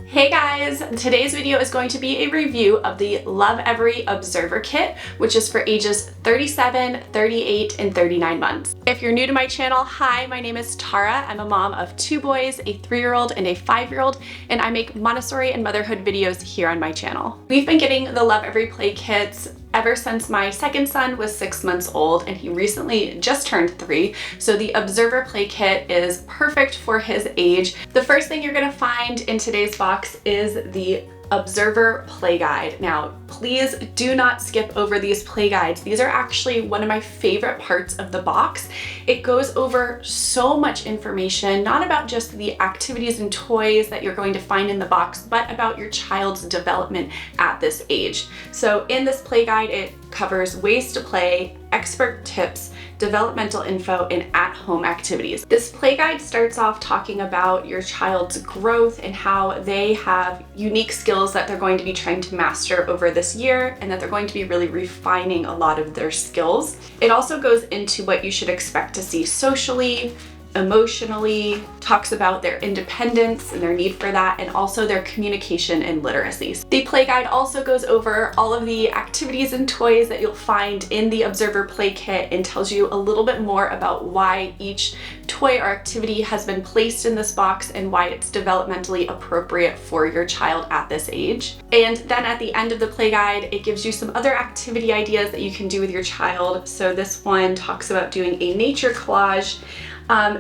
Hey guys! Today's video is going to be a review of the Lovevery Observer Kit, which is for ages 37, 38, and 39 months. If you're new to my channel, hi, my name is Tara. I'm a mom of 2 boys, a 3-year-old and a 5-year-old, and I make Montessori and motherhood videos here on my channel. We've been getting the Lovevery play kits ever since my second son was 6 months old, and he recently just turned 3, so the Observer Play Kit is perfect for his age. The first thing you're going to find in today's box is the Observer Play Guide. Now, please do not skip over these play guides. These are actually one of my favorite parts of the box. It goes over so much information, not about just the activities and toys that you're going to find in the box, but about your child's development at this age. So in this play guide, it covers ways to play, expert tips, developmental info, and at-home activities. This play guide starts off talking about your child's growth and how they have unique skills that they're going to be trying to master over this year, and that they're going to be really refining a lot of their skills. It also goes into what you should expect to see socially, emotionally, talks about their independence and their need for that, and also their communication and literacies. The play guide also goes over all of the activities and toys that you'll find in the Observer Play Kit and tells you a little bit more about why each toy or activity has been placed in this box and why it's developmentally appropriate for your child at this age. And then at the end of the play guide, it gives you some other activity ideas that you can do with your child. So this one talks about doing a nature collage.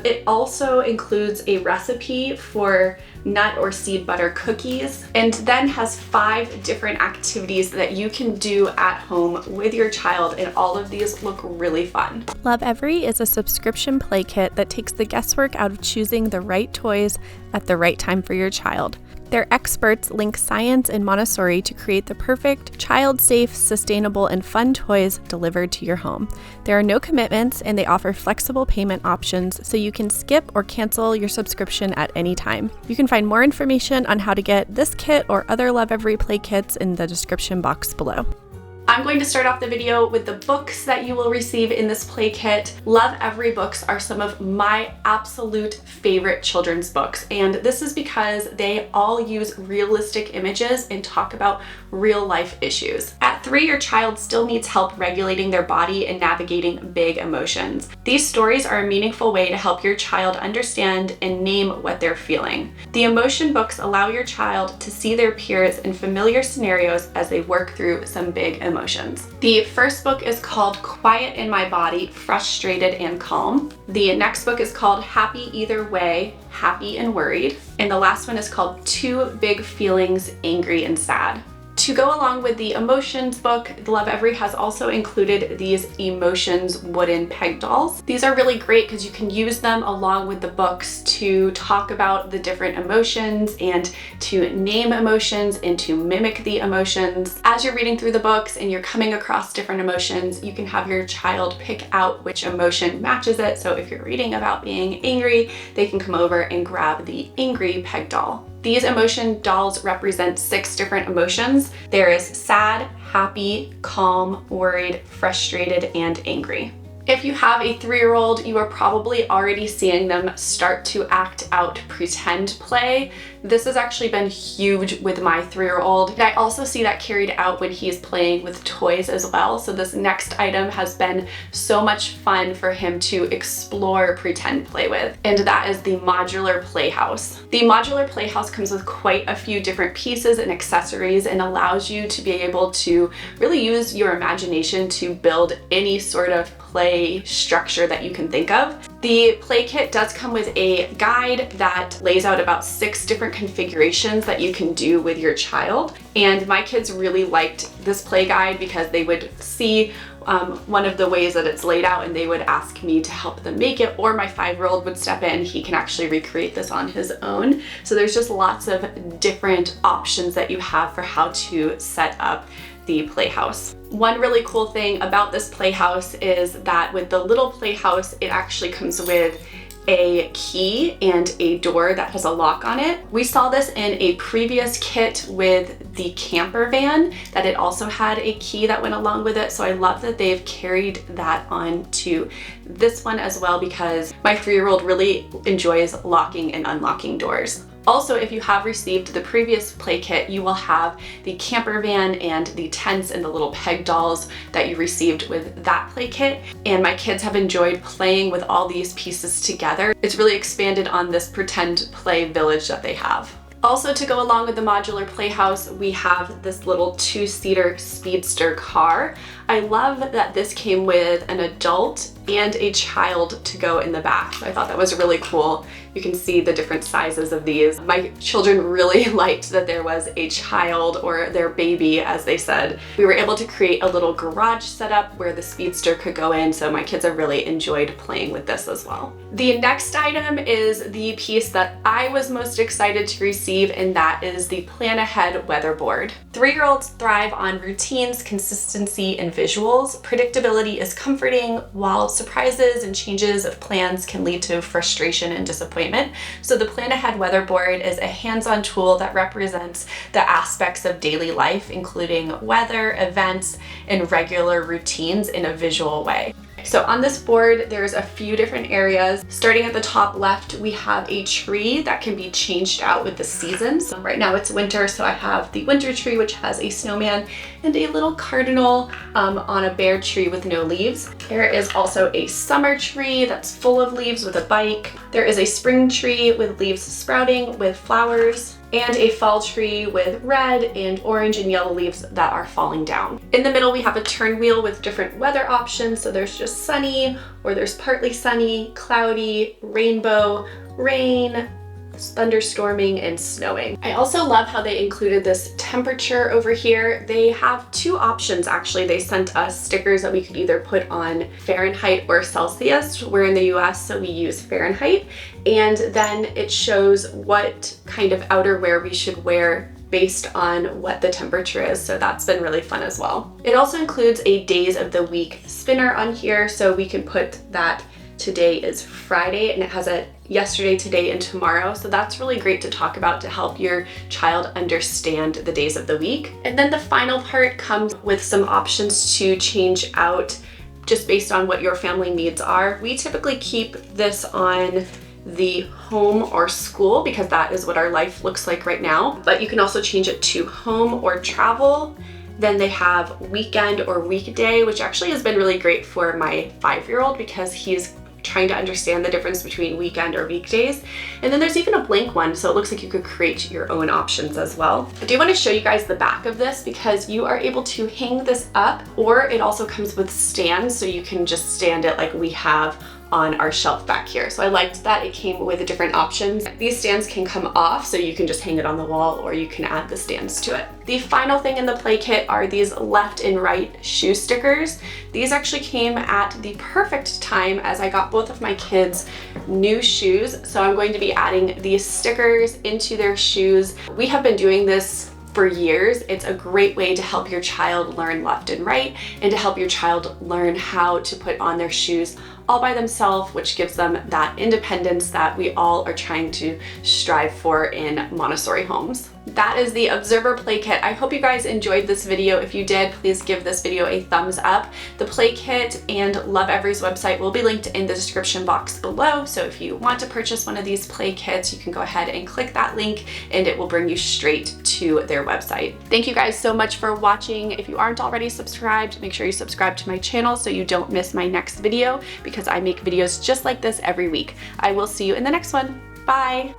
It also includes a recipe for nut or seed butter cookies, and then has 5 different activities that you can do at home with your child, and all of these look really fun. Lovevery is a subscription play kit that takes the guesswork out of choosing the right toys at the right time for your child. Their experts link science and Montessori to create the perfect, child-safe, sustainable, and fun toys delivered to your home. There are no commitments, and they offer flexible payment options so you can skip or cancel your subscription at any time. You can find more information on how to get this kit or other Lovevery play kits in the description box below. I'm going to start off the video with the books that you will receive in this play kit. Lovevery books are some of my absolute favorite children's books, and this is because they all use realistic images and talk about real life issues. At 3, your child still needs help regulating their body and navigating big emotions. These stories are a meaningful way to help your child understand and name what they're feeling. The emotion books allow your child to see their peers in familiar scenarios as they work through some big emotions. The first book is called Quiet in My Body, Frustrated and Calm. The next book is called Happy Either Way, Happy and Worried. And the last one is called 2 Big Feelings, Angry and Sad. To go along with the emotions book, Lovevery has also included these emotions wooden peg dolls. These are really great because you can use them along with the books to talk about the different emotions and to name emotions and to mimic the emotions. As you're reading through the books and you're coming across different emotions, you can have your child pick out which emotion matches it. So if you're reading about being angry, they can come over and grab the angry peg doll. These emotion dolls represent 6 different emotions. There is sad, happy, calm, worried, frustrated, and angry. If you have a 3-year-old, you are probably already seeing them start to act out pretend play. This has actually been huge with my 3-year-old. And I also see that carried out when he's playing with toys as well. So this next item has been so much fun for him to explore pretend play with, and that is the modular playhouse. The modular playhouse comes with quite a few different pieces and accessories and allows you to be able to really use your imagination to build any sort of play structure that you can think of. The play kit does come with a guide that lays out about 6 different configurations that you can do with your child. And my kids really liked this play guide because they would see one of the ways that it's laid out and they would ask me to help them make it, or my 5-year-old would step in. He can actually recreate this on his own. So there's just lots of different options that you have for how to set up the playhouse. One really cool thing about this playhouse is that with the little playhouse, it actually comes with a key and a door that has a lock on it. We saw this in a previous kit with the camper van, that it also had a key that went along with it. So I love that they've carried that on to this one as well, because my 3-year-old really enjoys locking and unlocking doors. Also, if you have received the previous play kit, you will have the camper van and the tents and the little peg dolls that you received with that play kit. And my kids have enjoyed playing with all these pieces together. It's really expanded on this pretend play village that they have. Also, to go along with the modular playhouse, we have this little 2-seater speedster car. I love that this came with an adult and a child to go in the back. So I thought that was really cool. You can see the different sizes of these. My children really liked that there was a child, or their baby as they said. We were able to create a little garage setup where the speedster could go in, so my kids have really enjoyed playing with this as well. The next item is the piece that I was most excited to receive, and that is the Plan Ahead weather board. 3-year-olds thrive on routines, consistency, and visuals. Predictability is comforting, while surprises and changes of plans can lead to frustration and disappointment. So the Plan Ahead weather board is a hands-on tool that represents the aspects of daily life, including weather, events, and regular routines in a visual way. So on this board, there's a few different areas. Starting at the top left, we have a tree that can be changed out with the seasons. Right now it's winter, so I have the winter tree, which has a snowman and a little cardinal on a bare tree with no leaves. There is also a summer tree that's full of leaves with a bike. There is a spring tree with leaves sprouting with flowers, and a fall tree with red and orange and yellow leaves that are falling down. In the middle, we have a turn wheel with different weather options. So there's just sunny, or there's partly sunny, cloudy, rainbow, rain, thunderstorming, and snowing. I also love how they included this temperature over here. They have 2 options actually. They sent us stickers that we could either put on Fahrenheit or Celsius. We're in the US, so we use Fahrenheit. And then it shows what kind of outerwear we should wear based on what the temperature is, so that's been really fun as well. It also includes a days of the week spinner on here, so we can put that today is Friday, and it has a yesterday, today, and tomorrow. So that's really great to talk about to help your child understand the days of the week. And then the final part comes with some options to change out just based on what your family needs are. We typically keep this on the home or school because that is what our life looks like right now. But you can also change it to home or travel. Then they have weekend or weekday, which actually has been really great for my 5-year-old because he's trying to understand the difference between weekend or weekdays. And then there's even a blank one, so it looks like you could create your own options as well. I do want to show you guys the back of this because you are able to hang this up, or it also comes with stands, so you can just stand it like we have on our shelf back here. So I liked that it came with different options. These stands can come off, so you can just hang it on the wall, or you can add the stands to it. The final thing in the play kit are these left and right shoe stickers. These actually came at the perfect time as I got both of my kids new shoes. So I'm going to be adding these stickers into their shoes. We have been doing this for years. It's a great way to help your child learn left and right, and to help your child learn how to put on their shoes all by themselves, which gives them that independence that we all are trying to strive for in Montessori homes. That is the Observer Play Kit. I hope you guys enjoyed this video. If you did, please give this video a thumbs up. The Play Kit and Lovevery's website will be linked in the description box below. So if you want to purchase one of these play kits, you can go ahead and click that link and it will bring you straight to their website. Thank you guys so much for watching. If you aren't already subscribed, make sure you subscribe to my channel so you don't miss my next video, because I make videos just like this every week. I will see you in the next one. Bye.